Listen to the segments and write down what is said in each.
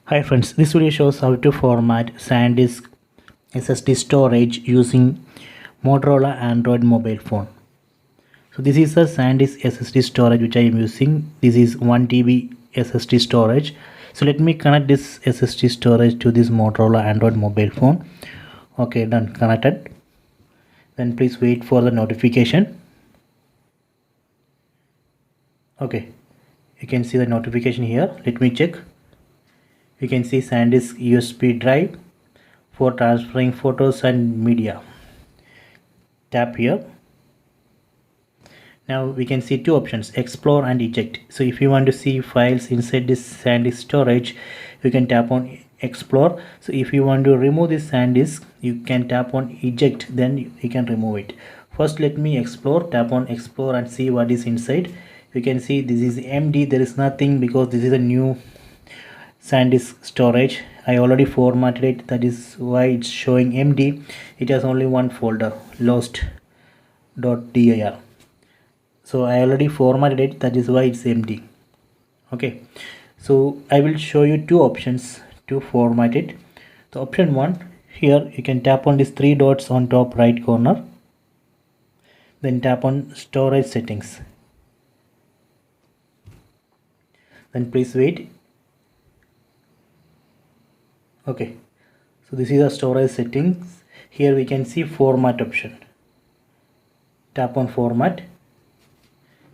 Hi friends, this video shows how to format SanDisk SSD storage using Motorola Android mobile phone. So this is a SanDisk SSD storage which I am using. This is 1 TB SSD storage. So let me connect this SSD storage to this Motorola Android mobile phone. Okay, done, connected. Then please wait for the notification. Okay, you can see the notification here. Let me check. You can see SanDisk USB drive for transferring photos and media. Tap here. Now we can see two options, explore and eject. So if you want to see files inside this SanDisk storage, you can tap on explore. So if you want to remove this SanDisk, you can tap on eject, then you can remove it. First let me explore. Tap on explore and see what is inside. You can see this is empty, there is nothing because this is a new SanDisk storage. I already formatted it, that is why it's showing empty. It has only one folder, lost.dir. So I already formatted it, that is why it's empty. Okay, so I will show you two options to format it. So option 1, here you can tap on these three dots on top right corner, then tap on storage settings, then please wait. Okay, so this is the storage settings. Here we can see format option. Tap on format,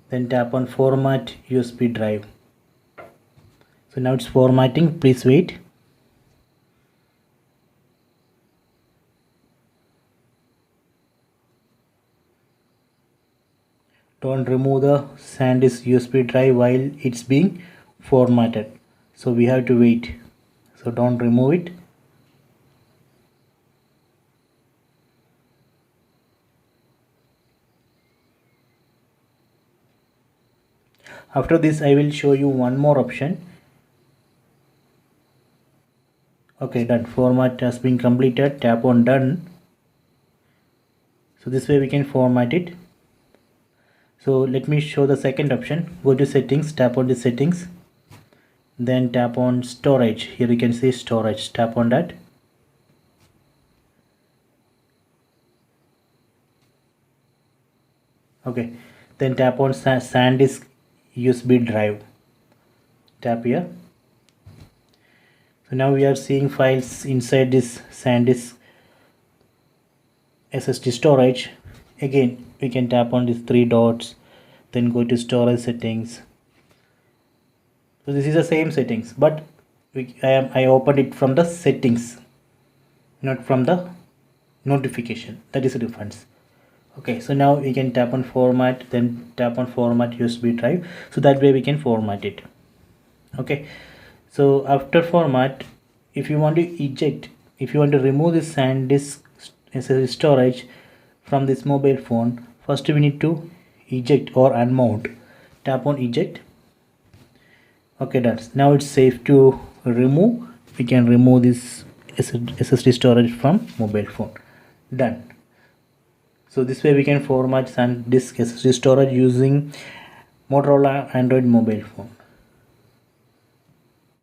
then tap on format USB drive. So now it's formatting, please wait. Don't remove the SanDisk USB drive while it's being formatted, so we have to wait. So don't remove it. After this I will show you one more option. Okay, done. Format has been completed. Tap on done. So this way we can format it. So let me show the second option. Go to settings, tap on the settings, then tap on storage. Here you can see storage, tap on that. Okay, then tap on SanDisk USB drive, tap here. So now we are seeing files inside this SanDisk SSD storage. Again we can tap on these three dots, then go to storage settings. So this is the same settings, but I opened it from the settings, not from the notification. That is the difference. Okay, so now we can tap on format, then tap on format USB drive. So that way we can format it. Okay, so after format, if you want to eject, if you want to remove this SanDisk SSD storage from this mobile phone, first we need to eject or unmount. Tap on eject. Okay, that's now it's safe to remove. We can remove this SSD storage from mobile phone. Done. So this way we can format SanDisk SSD storage using Motorola Android mobile phone.